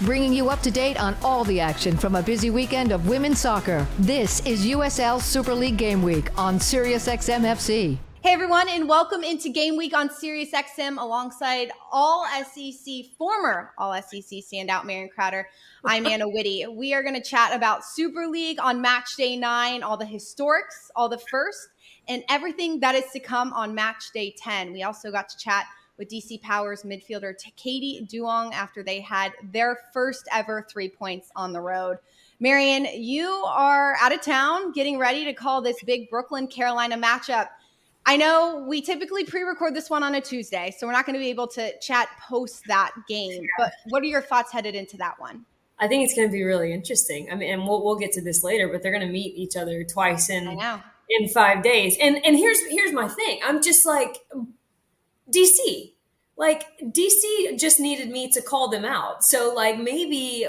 bringing you up to date on all the action from a busy weekend of women's soccer. This is USL Super League Game Week on SiriusXM FC. Hey everyone, and welcome into Game Week on SiriusXM alongside former All SEC standout Marion Crowder. I'm Anna Witte. We are going to chat about Super League on match day 9, all the historics, all the first, and everything that is to come on match day 10. We also got to chat with DC Power's midfielder Katie Duong after they had their first ever 3 points on the road. Marion, you are out of town getting ready to call this big Brooklyn-Carolina matchup. I know we typically pre-record this one on a Tuesday, so we're not going to be able to chat post that game. But what are your thoughts headed into that one? I think it's going to be really interesting. I mean, and we'll get to this later, but they're going to meet each other twice in 5 days. And here's my thing. I'm just like, DC. Like, DC just needed me to call them out. So, like, maybe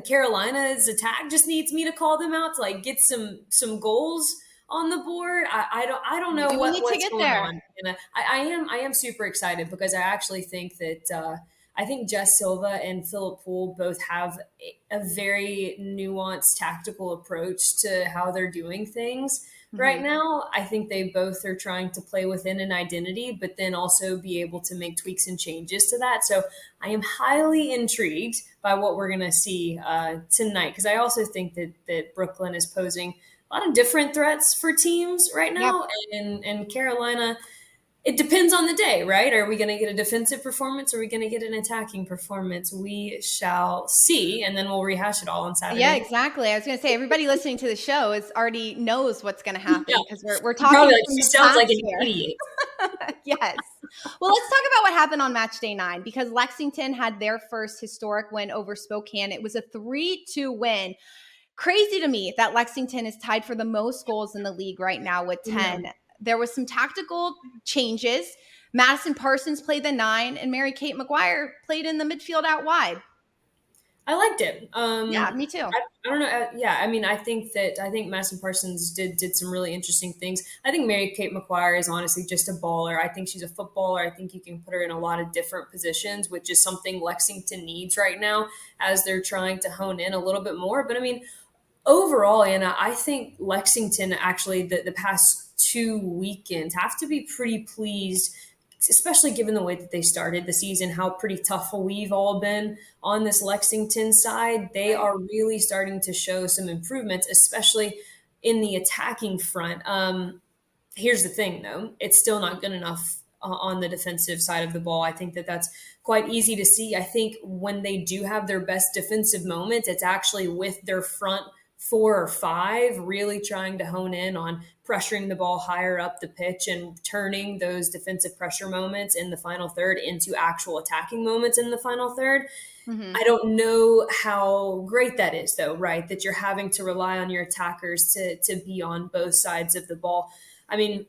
Carolina's attack just needs me to call them out to, like, get some goals on the board. I don't know what's going on. And I am super excited because I actually think that I think Jess Silva and Philip Poole both have a very nuanced tactical approach to how they're doing things right now. I think they both are trying to play within an identity, but then also be able to make tweaks and changes to that. So I am highly intrigued by what we're going to see tonight, because I also think that Brooklyn is posing a lot of different threats for teams right now. Yep. And Carolina, it depends on the day, right? Are we going to get a defensive performance? Or are we going to get an attacking performance? We shall see, and then we'll rehash it all on Saturday. Yeah, exactly. I was going to say, everybody listening to the show already knows what's going to happen because we're talking. Probably she sounds like an idiot. Yes. Well, let's talk about what happened on match day 9, because Lexington had their first historic win over Spokane. It was a 3-2 win. Crazy to me that Lexington is tied for the most goals in the league right now with 10. Yeah. There was some tactical changes. Madison Parsons played the 9, and Mary Kate McGuire played in the midfield out wide. I liked it. Yeah, me too. I don't know. I mean, I think Madison Parsons did some really interesting things. I think Mary Kate McGuire is honestly just a baller. I think she's a footballer. I think you can put her in a lot of different positions, which is something Lexington needs right now as they're trying to hone in a little bit more. But I mean, overall, Anna, I think Lexington actually the past 2 weekends have to be pretty pleased, especially given the way that they started the season, how pretty tough we've all been on this Lexington side. They are really starting to show some improvements, especially in the attacking front. Here's the thing, though. It's still not good enough on the defensive side of the ball. I think that's quite easy to see. I think when they do have their best defensive moments, it's actually with their front 4 or 5 really trying to hone in on pressuring the ball higher up the pitch and turning those defensive pressure moments in the final third into actual attacking moments in the final third. I don't know how great that is, though, right? That you're having to rely on your attackers to be on both sides of the ball. I mean,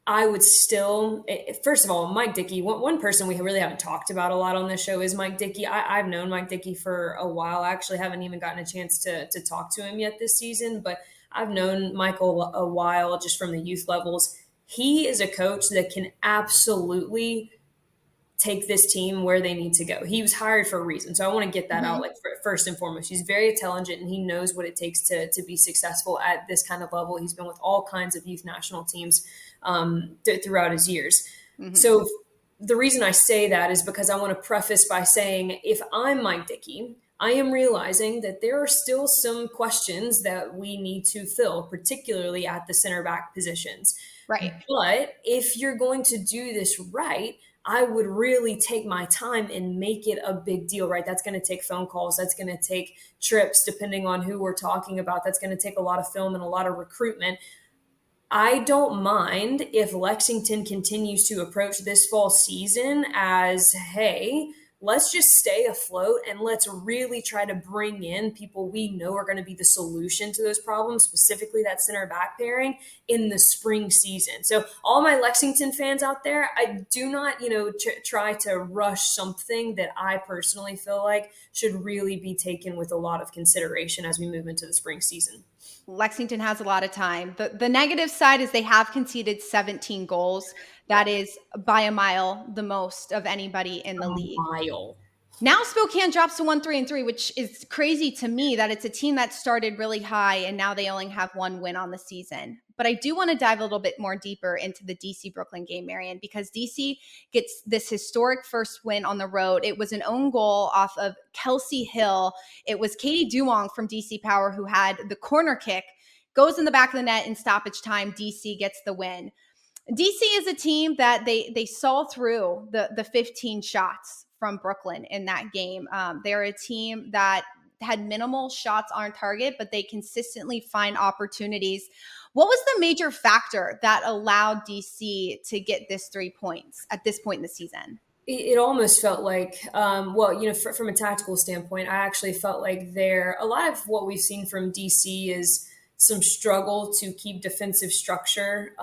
I would still, first of all, Mike Dickey, one person we really haven't talked about a lot on this show is Mike Dickey. I've known Mike Dickey for a while. I actually haven't even gotten a chance to talk to him yet this season, but I've known Michael a while just from the youth levels. He is a coach that can absolutely take this team where they need to go. He was hired for a reason. So I want to get that out first and foremost. He's very intelligent and he knows what it takes to be successful at this kind of level. He's been with all kinds of youth national teams throughout his years. So the reason I say that is because I want to preface by saying, if I'm Mike Dickey, I am realizing that there are still some questions that we need to fill, particularly at the center back positions. Right. But if you're going to do this right, I would really take my time and make it a big deal, right? That's going to take phone calls. That's going to take trips, depending on who we're talking about. That's going to take a lot of film and a lot of recruitment. I don't mind if Lexington continues to approach this fall season as, hey, let's just stay afloat and let's really try to bring in people we know are going to be the solution to those problems, specifically that center back pairing in the spring season. So all my Lexington fans out there, I do not, try to rush something that I personally feel like should really be taken with a lot of consideration as we move into the spring season. Lexington has a lot of time. The negative side is they have conceded 17 goals. That is by a mile the most of anybody in the league. Mile. Now Spokane drops to 1-3-3, which is crazy to me that it's a team that started really high and now they only have one win on the season. But I do want to dive a little bit more deeper into the DC Brooklyn game, Marion, because DC gets this historic first win on the road. It was an own goal off of Kelsey Hill. It was Katie Duong from DC Power who had the corner kick, goes in the back of the net in stoppage time. DC gets the win. DC is a team that they saw through the 15 shots from Brooklyn in that game. They're a team that had minimal shots on target, but they consistently find opportunities. What was the major factor that allowed DC to get this 3 points at this point in the season? It almost felt like, from a tactical standpoint, I actually felt like a lot of what we've seen from DC is some struggle to keep defensive structure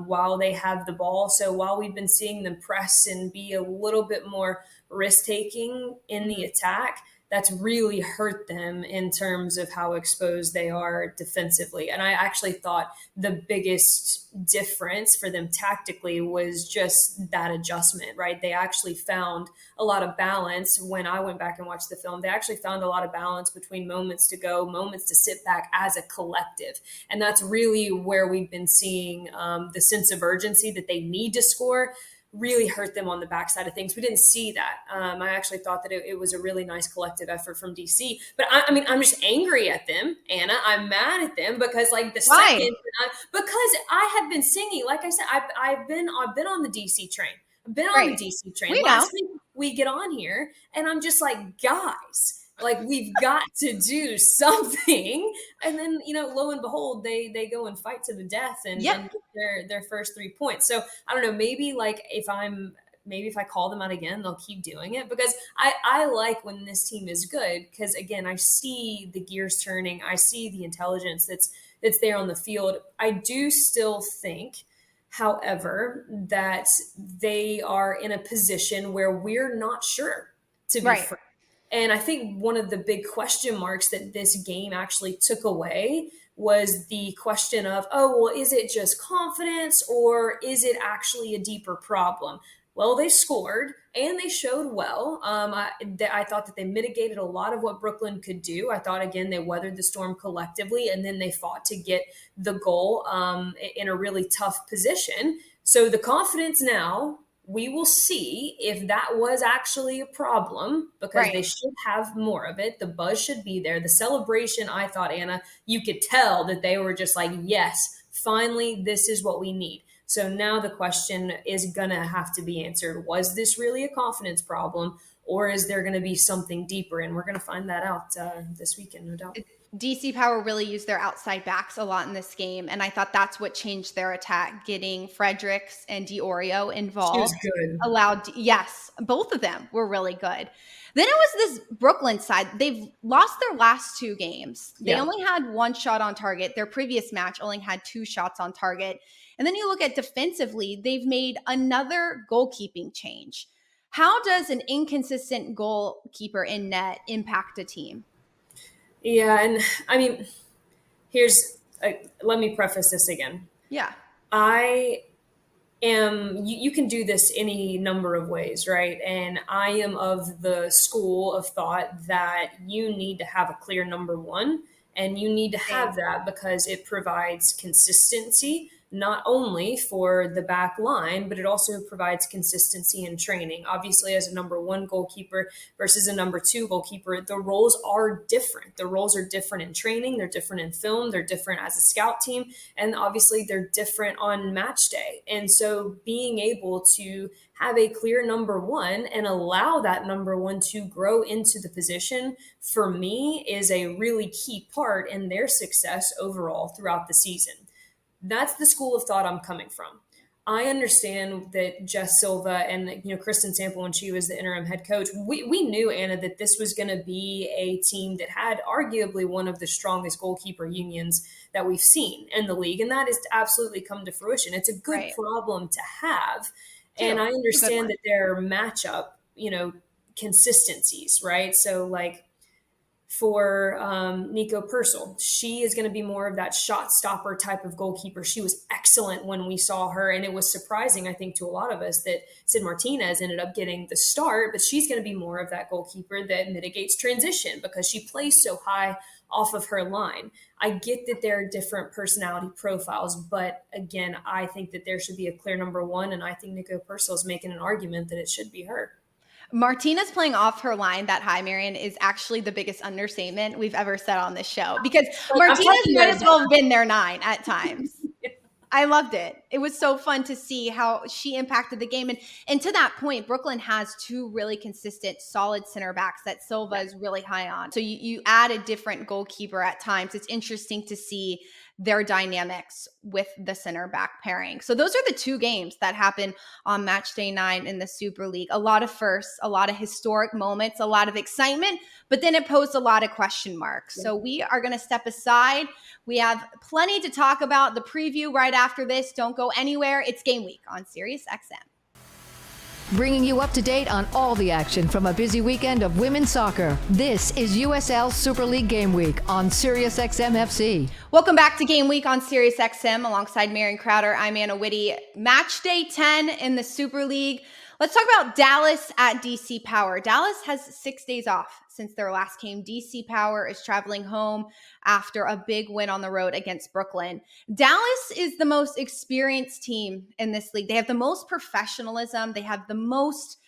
while they have the ball. So while we've been seeing them press and be a little bit more risk-taking in the attack, that's really hurt them in terms of how exposed they are defensively. And I actually thought the biggest difference for them tactically was just that adjustment, right? They actually found a lot of balance. When I went back and watched the film, they actually found a lot of balance between moments to go, moments to sit back as a collective. And that's really where we've been seeing the sense of urgency that they need to score really hurt them on the backside of things. We didn't see that. I actually thought that it was a really nice collective effort from DC. But I'm just angry at them, Anna. I'm mad at them because Why? because I have been singing. Like I said, I've been on the DC train. I've been on the DC train. We Last week we get on here and I'm just like, guys, like we've got to do something. And then, lo and behold, they go and fight to the death and get their first 3 points. So I don't know, maybe if I call them out again, they'll keep doing it because I like when this team is good. Because again, I see the gears turning. I see the intelligence that's there on the field. I do still think, however, that they are in a position where we're not sure, to be frank. And I think one of the big question marks that this game actually took away was the question of, is it just confidence or is it actually a deeper problem? Well, they scored and they showed well. I thought that they mitigated a lot of what Brooklyn could do. I thought, again, they weathered the storm collectively and then they fought to get the goal in a really tough position. So the confidence now, we will see if that was actually a problem because they should have more of it. The buzz should be there. The celebration, I thought, Anna, you could tell that they were just like, yes, finally, this is what we need. So now the question is going to have to be answered. Was this really a confidence problem or is there going to be something deeper? And we're going to find that out this weekend, no doubt. DC Power really used their outside backs a lot in this game, and I thought that's what changed their attack. Getting Fredericks and Diorio involved She was good. Yes, both of them were really good. Then it was this Brooklyn side. They've lost their last 2 games. They only had 1 shot on target. Their previous match only had 2 shots on target. And then you look at defensively, they've made another goalkeeping change. How does an inconsistent goalkeeper in net impact a team? Yeah, and I mean, let me preface this again. Yeah. You can do this any number of ways, right? And I am of the school of thought that you need to have a clear number 1, and you need to have that because it provides consistency, not only for the back line, but it also provides consistency in training. Obviously, as a number 1 goalkeeper versus a number 2 goalkeeper, the roles are different. The roles are different in training. They're different in film. They're different as a scout team. And obviously, they're different on match day. And so being able to have a clear number 1 and allow that number 1 to grow into the position, for me, is a really key part in their success overall throughout the season. That's the school of thought I'm coming from. I understand that Jess Silva and Kristen Sample, when she was the interim head coach, we knew, Anna, that this was going to be a team that had arguably one of the strongest goalkeeper unions that we've seen in the league, and that has absolutely come to fruition. It's a good problem to have, and I understand that there are matchup, consistencies, right? So for Nico Purcell. She is going to be more of that shot stopper type of goalkeeper. She was excellent when we saw her, and it was surprising, I think, to a lot of us that Sid Martinez ended up getting the start, but she's going to be more of that goalkeeper that mitigates transition because she plays so high off of her line. I get that there are different personality profiles, but again, I think that there should be a clear number one, and I think Nico Purcell is making an argument that it should be her. Martinez playing off her line that high, Marion, is actually the biggest understatement we've ever said on this show, because Martinez might as well have been their 9 at times. I loved it. It was so fun to see how she impacted the game. And to that point, Brooklyn has 2 really consistent, solid center backs that Silva is really high on. So you add a different goalkeeper at times. It's interesting to see their dynamics with the center back pairing. So those are the 2 games that happen on match day 9 in the Super League. A lot of firsts, a lot of historic moments, a lot of excitement, but then it posed a lot of question marks. So we are going to step aside. We have plenty to talk about. The preview right after this. Don't go anywhere. It's game week on Sirius XM. Bringing you up to date on all the action from a busy weekend of women's soccer. This is USL Super League Game Week on Sirius XM FC. Welcome back to Game Week on Sirius XM alongside Marion Crowder. I'm Anna Witte. Match day 10 in the Super League. Let's talk about Dallas at DC Power. Dallas has 6 days off since their last game. DC Power is traveling home after a big win on the road against Brooklyn. Dallas is the most experienced team in this league. They have the most professionalism. They have the most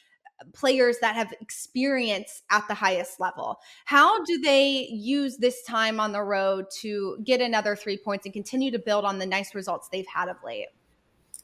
players that have experience at the highest level. How do they use this time on the road to get another 3 points and continue to build on the nice results they've had of late?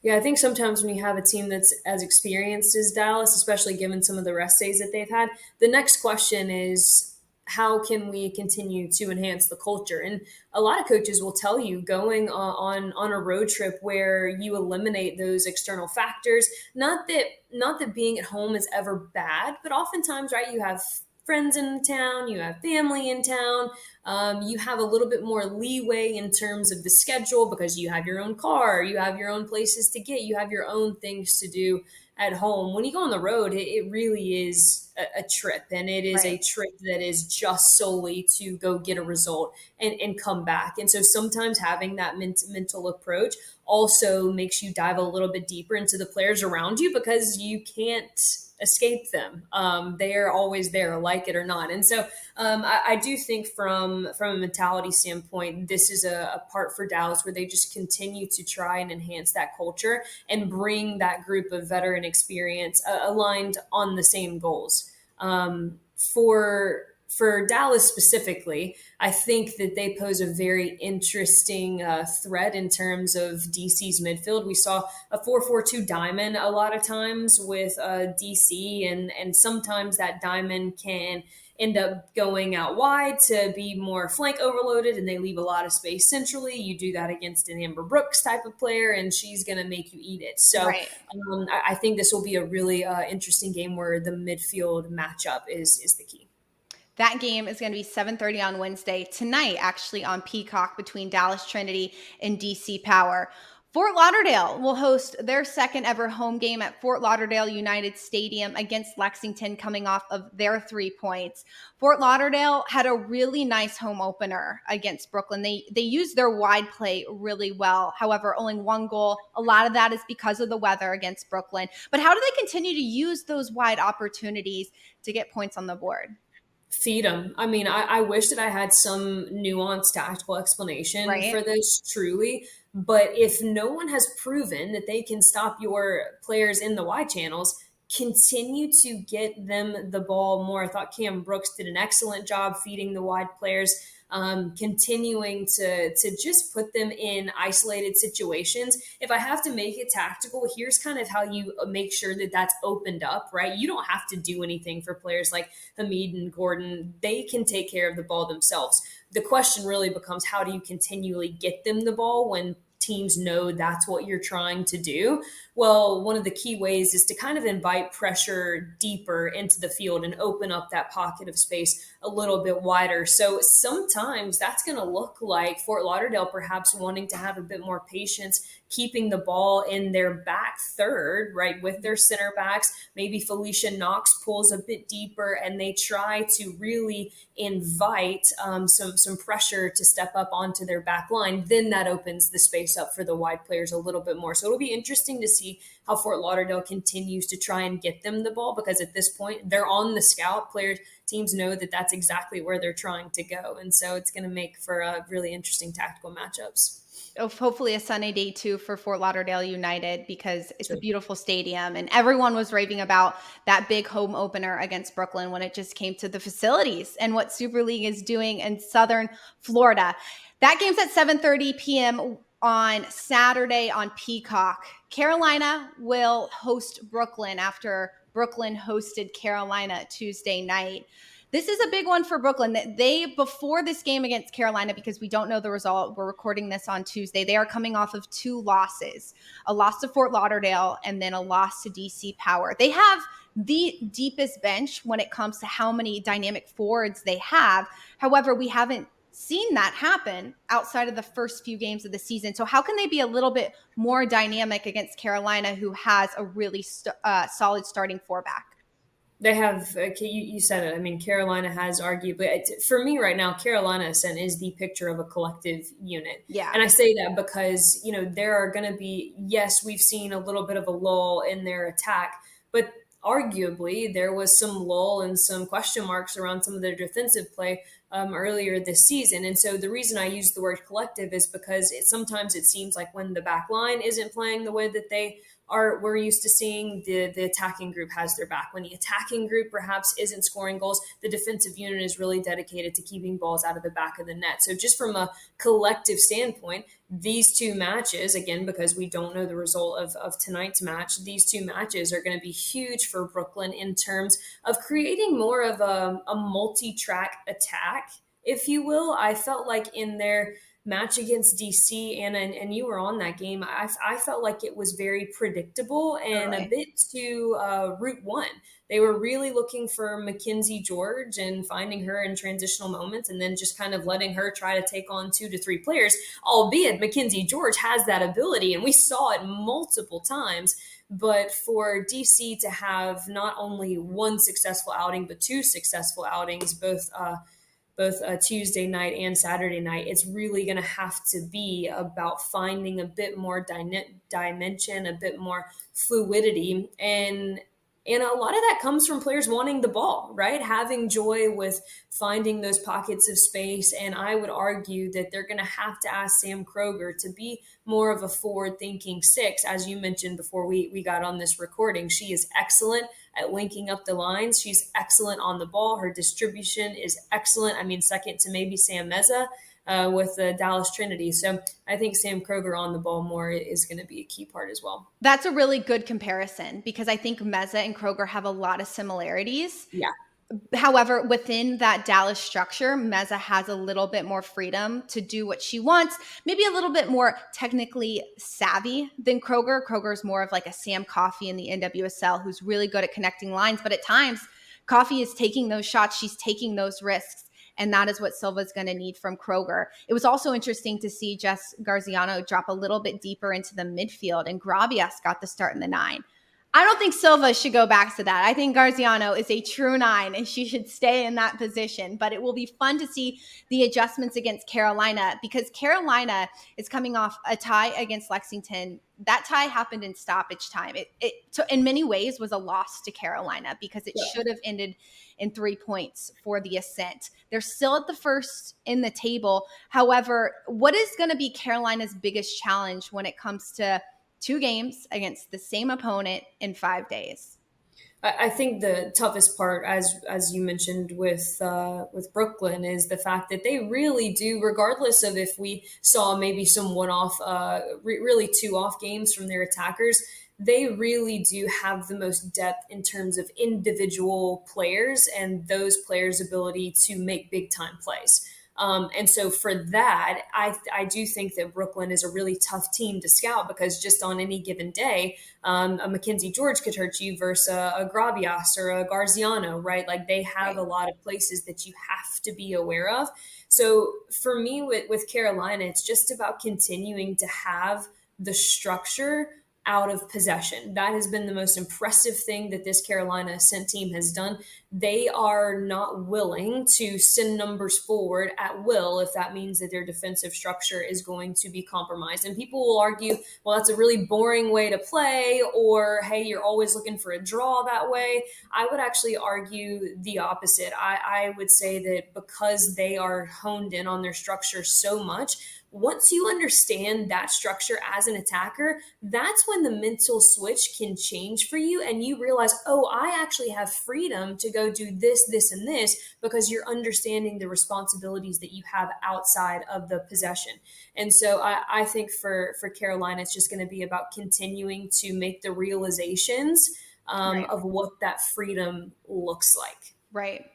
Yeah, I think sometimes when you have a team that's as experienced as Dallas, especially given some of the rest days that they've had, the next question is, how can we continue to enhance the culture? And a lot of coaches will tell you going on a road trip where you eliminate those external factors, not that being at home is ever bad, but oftentimes, right, you have friends in town, you have family in town, you have a little bit more leeway in terms of the schedule because you have your own car, you have your own places to get, you have your own things to do at home. When you go on the road, it really is a trip, and it is a trip that is just solely to go get a result and come back. And so sometimes having that mental approach also makes you dive a little bit deeper into the players around you because you can't escape them. They are always there, like it or not. And so I do think from a mentality standpoint, this is a part for Dallas where they just continue to try and enhance that culture and bring that group of veteran experience aligned on the same goals. For Dallas specifically, I think that they pose a very interesting threat in terms of DC's midfield. We saw a 4-4-2 diamond a lot of times with DC, and sometimes that diamond can end up going out wide to be more flank overloaded, and they leave a lot of space centrally. You do that against an Amber Brooks type of player, and she's going to make you eat it. So I think this will be a really interesting game where the midfield matchup is the key. That game is going to be 7:30 on Wednesday, tonight, actually, on Peacock between Dallas Trinity and DC Power. Fort Lauderdale will host their second ever home game at Fort Lauderdale United Stadium against Lexington, coming off of their 3 points. Fort Lauderdale had a really nice home opener against Brooklyn. They used their wide play really well. However, only 1 goal. A lot of that is because of the weather against Brooklyn. But how do they continue to use those wide opportunities to get points on the board? Feed them. I mean, I wish that I had some nuanced tactical explanation for this, truly. But if no one has proven that they can stop your players in the wide channels, continue to get them the ball more. I thought Cam Brooks did an excellent job feeding the wide players, continuing to just put them in isolated situations. If I have to make it tactical, here's kind of how you make sure that that's opened up, right? You don't have to do anything for players like Hamid and Gordon. They can take care of the ball themselves. The question really becomes, how do you continually get them the ball when teams know that's what you're trying to do? Well, one of the key ways is to kind of invite pressure deeper into the field and open up that pocket of space a little bit wider. So sometimes that's going to look like Fort Lauderdale perhaps wanting to have a bit more patience, keeping the ball in their back third, right, with their center backs. Maybe Felicia Knox pulls a bit deeper and they try to really invite some pressure to step up onto their back line. Then that opens the space up for the wide players a little bit more. So it'll be interesting to see how Fort Lauderdale continues to try and get them the ball, because at this point they're on the scout. Teams know that that's exactly where they're trying to go. And so it's going to make for really interesting tactical matchups. Hopefully a sunny day too for Fort Lauderdale United, because it's a beautiful stadium and everyone was raving about that big home opener against Brooklyn when it just came to the facilities and what Super League is doing in Southern Florida. That game's at 7:30 p.m. on Saturday on Peacock. Carolina will host Brooklyn after Brooklyn hosted Carolina Tuesday night. This is a big one for Brooklyn. They, before this game against Carolina, because we don't know the result, we're recording this on Tuesday, they are coming off of 2 losses, a loss to Fort Lauderdale and then a loss to DC Power. They have the deepest bench when it comes to how many dynamic forwards they have. However, we haven't seen that happen outside of the first few games of the season. So how can they be a little bit more dynamic against Carolina, who has a really solid starting 4-back? They have, you said it. I mean, Carolina has arguably, for me right now, Carolina Ascent is the picture of a collective unit. Yeah. And I say that because, there are going to be, yes, we've seen a little bit of a lull in their attack, but arguably there was some lull and some question marks around some of their defensive play earlier this season. And so the reason I use the word collective is because sometimes it seems like when the back line isn't playing the way that we're used to seeing, the attacking group has their back. When the attacking group perhaps isn't scoring goals, the defensive unit is really dedicated to keeping balls out of the back of the net. So just from a collective standpoint, these 2 matches, again, because we don't know the result of tonight's match, these 2 matches are going to be huge for Brooklyn in terms of creating more of a multi-track attack, if you will. I felt like in their match against DC, and you were on that game, I felt like it was very predictable and a bit too Route One. They were really looking for Mackenzie George and finding her in transitional moments and then just kind of letting her try to take on 2 to 3 players, albeit Mackenzie George has that ability, and we saw it multiple times. But for DC to have not only 1 successful outing, but 2 successful outings, both Tuesday night and Saturday night, it's really going to have to be about finding a bit more dimension, a bit more fluidity. And a lot of that comes from players wanting the ball, right? Having joy with finding those pockets of space. And I would argue that they're going to have to ask Sam Kroger to be more of a forward-thinking 6. As you mentioned before we got on this recording, she is excellent at linking up the lines. She's excellent on the ball. Her distribution is excellent. I mean, second to maybe Sam Meza with the Dallas Trinity. So I think Sam Kroger on the ball more is going to be a key part as well. That's a really good comparison, because I think Meza and Kroger have a lot of similarities. Yeah. However, within that Dallas structure, Meza has a little bit more freedom to do what she wants, maybe a little bit more technically savvy than Kroger. Kroger's more of like a Sam Coffey in the NWSL, who's really good at connecting lines. But at times, Coffey is taking those shots. She's taking those risks. And that is what Silva's going to need from Kroger. It was also interesting to see Jess Garziano drop a little bit deeper into the midfield, and Gravias got the start in the 9. I don't think Silva should go back to that. I think Garziano is a true 9 and she should stay in that position. But it will be fun to see the adjustments against Carolina, because Carolina is coming off a tie against Lexington. That tie happened in stoppage time. It in many ways was a loss to Carolina, because it should have ended in 3 points for the Ascent. They're still at the first in the table. However, what is going to be Carolina's biggest challenge when it comes to 2 games against the same opponent in 5 days? I think the toughest part, as you mentioned with Brooklyn, is the fact that they really do, regardless of if we saw maybe some one-off, really 2-off games from their attackers, they really do have the most depth in terms of individual players and those players' ability to make big-time plays. And so for that, I do think that Brooklyn is a really tough team to scout, because just on any given day, a Mackenzie George could hurt you versus a Gravias or a Garziano, right? Like, they have a lot of places that you have to be aware of. So for me with Carolina, it's just about continuing to have the structure out of possession. That has been the most impressive thing that this Carolina Ascent team has done. They are not willing to send numbers forward at will if that means that their defensive structure is going to be compromised. And people will argue, well, that's a really boring way to play, or hey, you're always looking for a draw that way. I would actually argue the opposite. I would say that because they are honed in on their structure so much, once you understand that structure as an attacker, that's when the mental switch can change for you, and you realize, oh, I actually have freedom to go do this, this, and this, because you're understanding the responsibilities that you have outside of the possession. And so I think for Carolina, it's just going to be about continuing to make the realizations of what that freedom looks like. Right.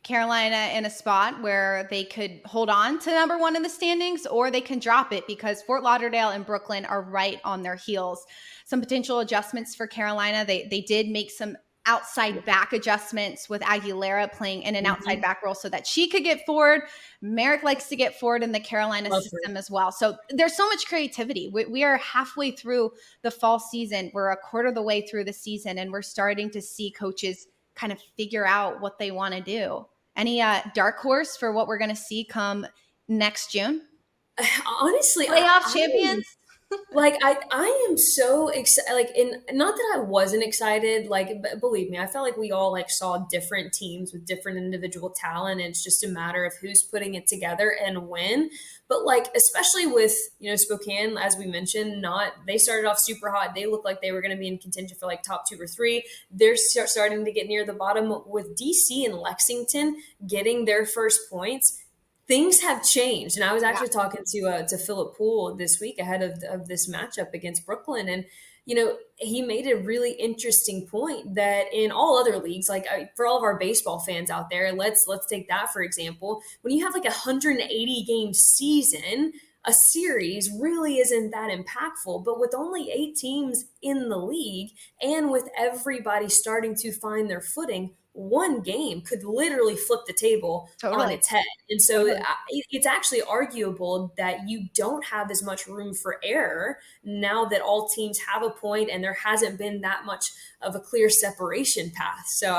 Carolina in a spot where they could hold on to number one in the standings, or they can drop it, because Fort Lauderdale and Brooklyn are right on their heels. Some potential adjustments for Carolina. They did make some outside back adjustments with Aguilera playing in an outside back role so that she could get forward. Merrick likes to get forward in the Carolina system as well. So there's so much creativity. We are halfway through the fall season. We're a quarter of the way through the season, and we're starting to see coaches kind of figure out what they want to do. Any dark horse for what we're going to see come next June? Honestly, playoff champions. I am so excited. Like, not that I wasn't excited. Like, believe me, I felt like we all saw different teams with different individual talent. And it's just a matter of who's putting it together and when. But especially with Spokane, as we mentioned, they started off super hot. They looked like they were going to be in contention for top 2 or 3. They're starting to get near the bottom. With DC and Lexington getting their first points, things have changed. And I was actually talking to Philip Poole this week ahead of this matchup against Brooklyn. And, he made a really interesting point that in all other leagues, for all of our baseball fans out there, let's take that, for example. When you have a 180 game season, a series really isn't that impactful. But with only 8 teams in the league, and with everybody starting to find their footing, one game could literally flip the table on its head. And so it's actually arguable that you don't have as much room for error now that all teams have a point and there hasn't been that much of a clear separation path. So,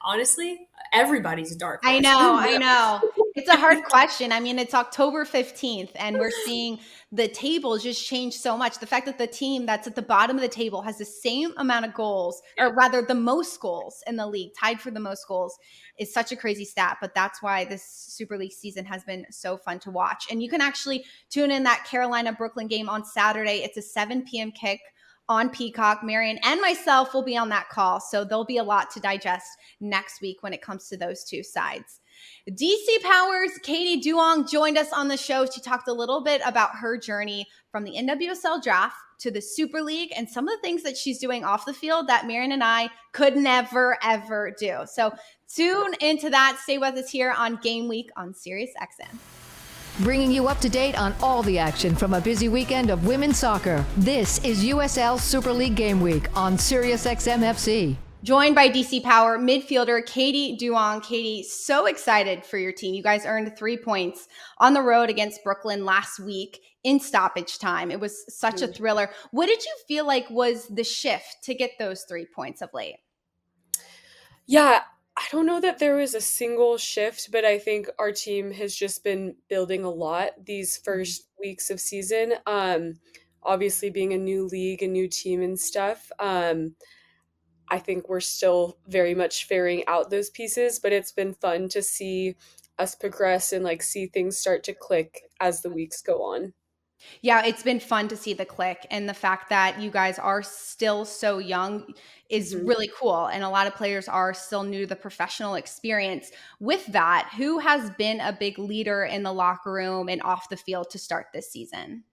honestly, everybody's a dark horse. I know. It's a hard question. It's October 15th, and we're seeing the table just change so much. The fact that the team that's at the bottom of the table has the same amount of goals, or rather the most goals in the league, tied for the most goals, is such a crazy stat. But that's why this Super League season has been so fun to watch. And you can actually tune in that Carolina-Brooklyn game on Saturday. It's a 7 p.m. kick on Peacock. Marion and myself will be on that call. So there'll be a lot to digest next week when it comes to those two sides. DC Powers, Katie Duong joined us on the show. She talked a little bit about her journey from the NWSL draft to the Super League and some of the things that she's doing off the field that Marion and I could never, ever do. So tune into that. Stay with us here on Game Week on SiriusXM. Bringing you up to date on all the action from a busy weekend of women's soccer. This is USL Super League Game Week on SiriusXM FC. Joined by DC Power midfielder Katie Duong. Katie, so excited for your team. You guys earned 3 points on the road against Brooklyn last week in stoppage time. It was such a thriller. What did you feel like was the shift to get those 3 points of late? Yeah, I don't know that there was a single shift, but I think our team has just been building a lot these first weeks of season. Obviously being a new league, a new team and stuff. I think we're still very much figuring out those pieces, but it's been fun to see us progress and see things start to click as the weeks go on. Yeah, it's been fun to see the click, and the fact that you guys are still so young is really cool. And a lot of players are still new to the professional experience. With that, who has been a big leader in the locker room and off the field to start this season?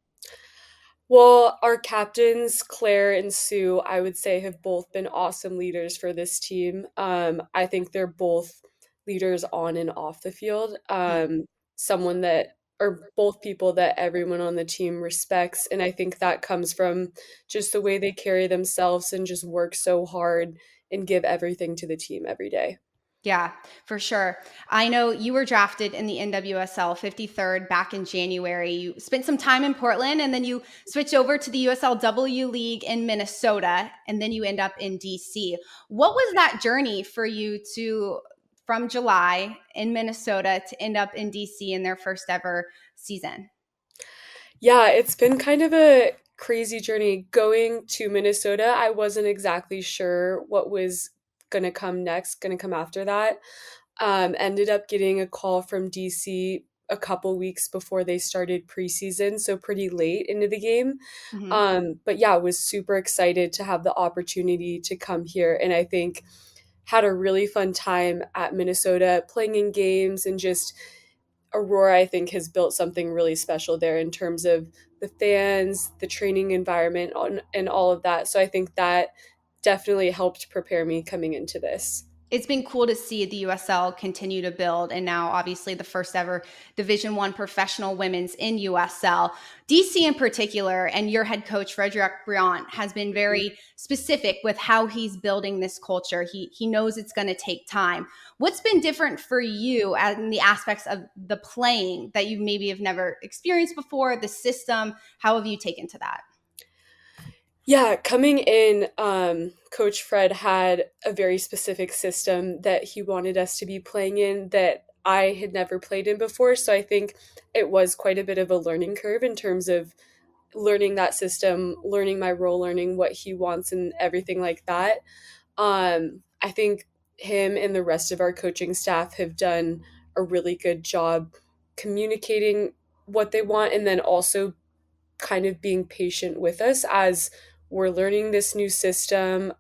Well, our captains, Claire and Sue, I would say have both been awesome leaders for this team. I think they're both leaders on and off the field. someone that, or both people that everyone on the team respects. And I think that comes from just the way they carry themselves and just work so hard and give everything to the team every day. Yeah, for sure. I know you were drafted in the NWSL 53rd back in January. You spent some time in Portland and then you switched over to the USL W League in Minnesota and then you end up in DC. What was that journey for you to from July in Minnesota to end up in DC in their first ever season? Yeah, it's been kind of a crazy journey going to Minnesota. I wasn't exactly sure what was going to come next, going to come after that. Ended up getting a call from DC a couple weeks before they started preseason, so pretty late into the game. Mhm. But yeah, was super excited to have the opportunity to come here. And I think had a really fun time at Minnesota playing in games, and just Aurora, I think, has built something really special there in terms of the fans, the training environment, and all of that. So I think that definitely helped prepare me coming into this. It's been cool to see the USL continue to build, and now obviously the first ever Division One professional women's in USL. DC in particular, and your head coach Frederic Briant has been very specific with how he's building this culture. He knows it's going to take time. What's been different for you in the aspects of the playing that you maybe have never experienced before? The system, how have you taken to that? Yeah, coming in, Coach Fred had a very specific system that he wanted us to be playing in that I had never played in before. So I think it was quite a bit of a learning curve in terms of learning that system, learning my role, learning what he wants, and everything like that. I think him and the rest of our coaching staff have done a really good job communicating what they want, and then also kind of being patient with us as we're learning this new system.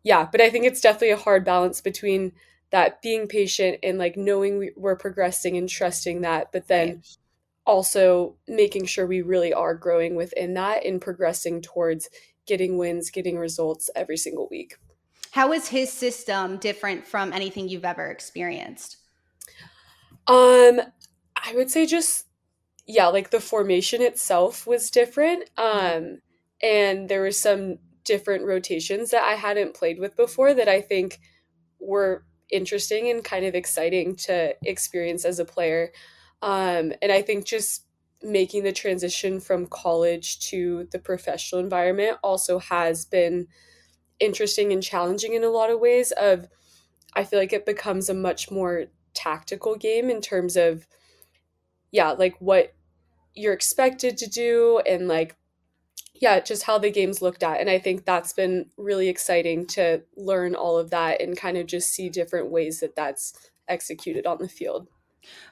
Yeah, but I think it's definitely a hard balance between that being patient and like knowing we're progressing and trusting that, but Right. then also making sure we really are growing within that and progressing towards getting wins, getting results every single week. How is his system different from anything you've ever experienced? Um, I would say just, yeah, like the formation itself was different. And there were some different rotations that I hadn't played with before that I think were interesting and kind of exciting to experience as a player. And I think just making the transition from college to the professional environment also has been interesting and challenging in a lot of ways. Of I feel like it becomes a much more tactical game in terms of, yeah, like what you're expected to do, and like, yeah, just how the game's looked at. And I think that's been really exciting to learn all of that and kind of just see different ways that that's executed on the field.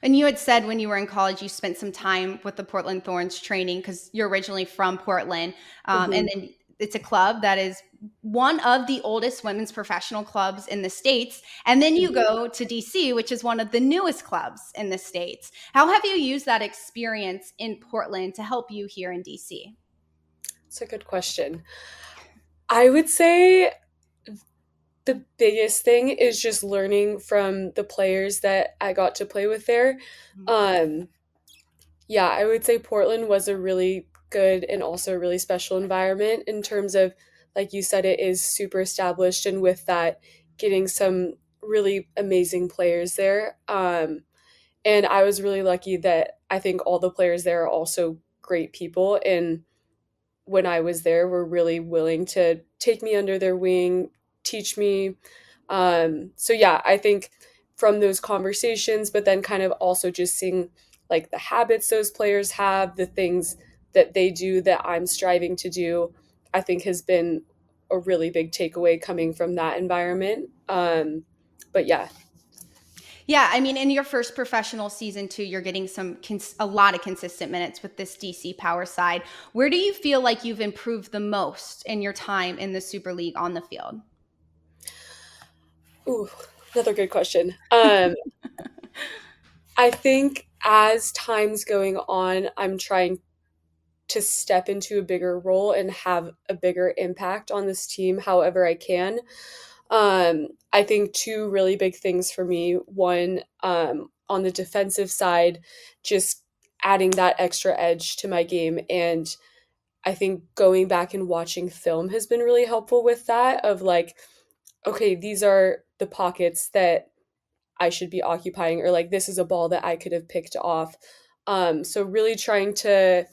And you had said when you were in college, you spent some time with the Portland Thorns training because you're originally from Portland. And Mhm. then it's a club that is one of the oldest women's professional clubs in the States. And then you Mhm. go to DC, which is one of the newest clubs in the States. How have you used that experience in Portland to help you here in DC? It's a good question. I would say the biggest thing is just learning from the players that I got to play with there. Um, yeah, I would say Portland was a really good and also a really special environment in terms of, like you said, it is super established, and with that, getting some really amazing players there. And I was really lucky that I think all the players there are also great people. And when I was there, were really willing to take me under their wing, teach me. So yeah, I think from those conversations, but then kind of also just seeing like the habits those players have, the things that they do that I'm striving to do, I think has been a really big takeaway coming from that environment. But yeah. Yeah, I mean, in your first professional season too, you're getting a lot of consistent minutes with this DC Power side. Where do you feel like you've improved the most in your time in the Super League on the field? Ooh, another good question. I think as time's going on, I'm trying to step into a bigger role and have a bigger impact on this team however I can. I think two really big things for me. One, on the defensive side, just adding that extra edge to my game. And I think going back and watching film has been really helpful with that, of like, okay, these are the pockets that I should be occupying, or like this is a ball that I could have picked off. So really trying to,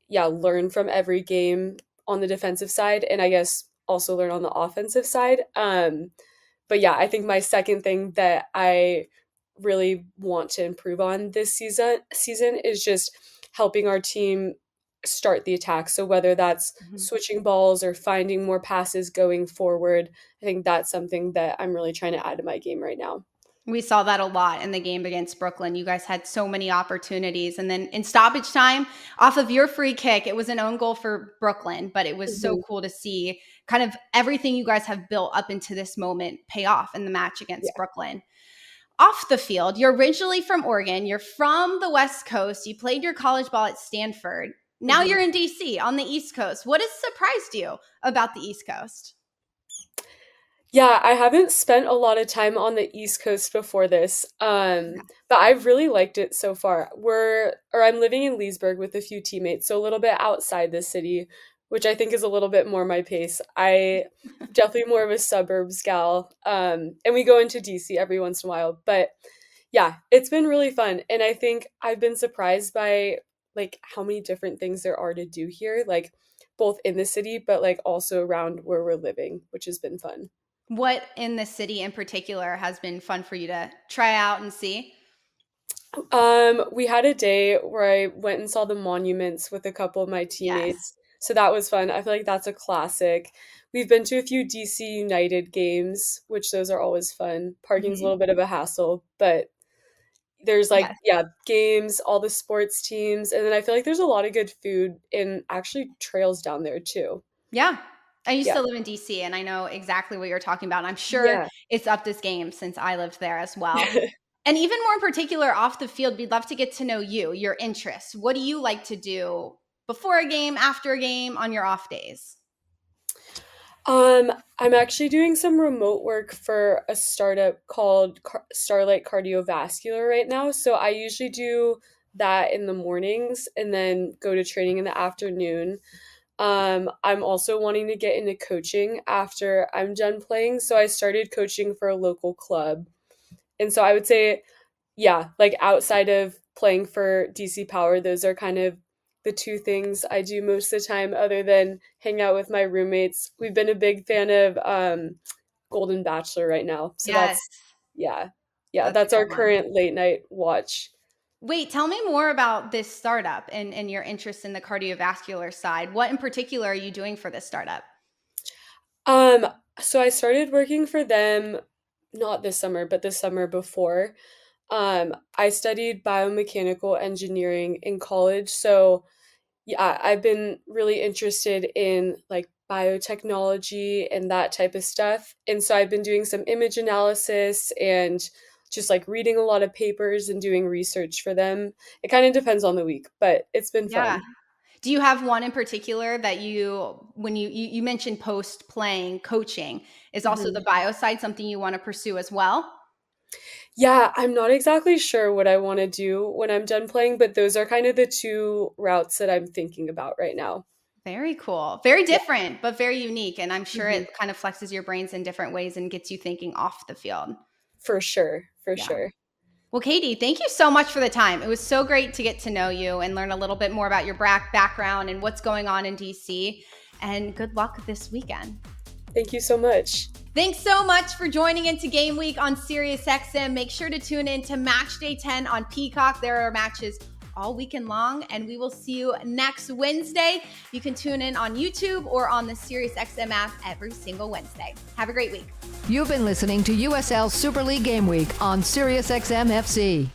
learn from every game on the defensive side, and I guess also learn on the offensive side. But yeah, I think my second thing that I really want to improve on this season is just helping our team start the attack. So whether that's switching balls or finding more passes going forward, I think that's something that I'm really trying to add to my game right now. We saw that a lot in the game against Brooklyn. You guys had so many opportunities. And then in stoppage time, off of your free kick, it was an own goal for Brooklyn, but it was so cool to see kind of everything you guys have built up into this moment pay off in the match against Brooklyn. Off the field, you're originally from Oregon. You're from the West Coast. You played your college ball at Stanford. Now you're in DC on the East Coast. What has surprised you about the East Coast? Yeah, I haven't spent a lot of time on the East Coast before this, but I've really liked it so far. I'm living in Leesburg with a few teammates, so a little bit outside the city, which I think is a little bit more my pace. I definitely more of a suburbs gal, and we go into DC every once in a while. But yeah, it's been really fun, and I think I've been surprised by like how many different things there are to do here, like both in the city, but like also around where we're living, which has been fun. What in the city in particular has been fun for you to try out and see? We had a day where I went and saw the monuments with a couple of my teammates. So that was fun. I feel like that's a classic. We've been to a few DC United games, which those are always fun. Parking's a little bit of a hassle, but there's like, games, all the sports teams. And then I feel like there's a lot of good food and actually trails down there too. Yeah. I used to live in DC, and I know exactly what you're talking about. And I'm sure it's up this game since I lived there as well. And even more in particular, off the field, we'd love to get to know you, your interests. What do you like to do before a game, after a game, on your off days? I'm actually doing some remote work for a startup called Starlight Cardiovascular right now. So I usually do that in the mornings and then go to training in the afternoon. I'm also wanting to get into coaching after I'm done playing. So I started coaching for a local club. And so I would say, like outside of playing for DC Power, those are kind of the two things I do most of the time other than hang out with my roommates. We've been a big fan of Golden Bachelor right now. So that's our current late night watch. Wait, tell me more about this startup and your interest in the cardiovascular side. What in particular are you doing for this startup? So I started working for them, not this summer, but the summer before. I studied biomechanical engineering in college. So I've been really interested in like biotechnology and that type of stuff. And so I've been doing some image analysis and just like reading a lot of papers and doing research for them. It kind of depends on the week, but it's been fun. Do you have one in particular that when you mentioned post-playing coaching, is also the bio side something you want to pursue as well? Yeah, I'm not exactly sure what I want to do when I'm done playing, but those are kind of the two routes that I'm thinking about right now. Very cool. Very different, but very unique. And I'm sure it kind of flexes your brains in different ways and gets you thinking off the field. For sure. Sure. Well, Katie, thank you so much for the time. It was so great to get to know you and learn a little bit more about your background and what's going on in DC. And good luck this weekend. Thank you so much. Thanks so much for joining into Game Week on SiriusXM. Make sure to tune in to Match Day 10 on Peacock. There are matches all weekend long, and we will see you next Wednesday. You can tune in on YouTube or on the SiriusXM app every single Wednesday. Have a great week. You've been listening to USL Super League Game Week on SiriusXM FC.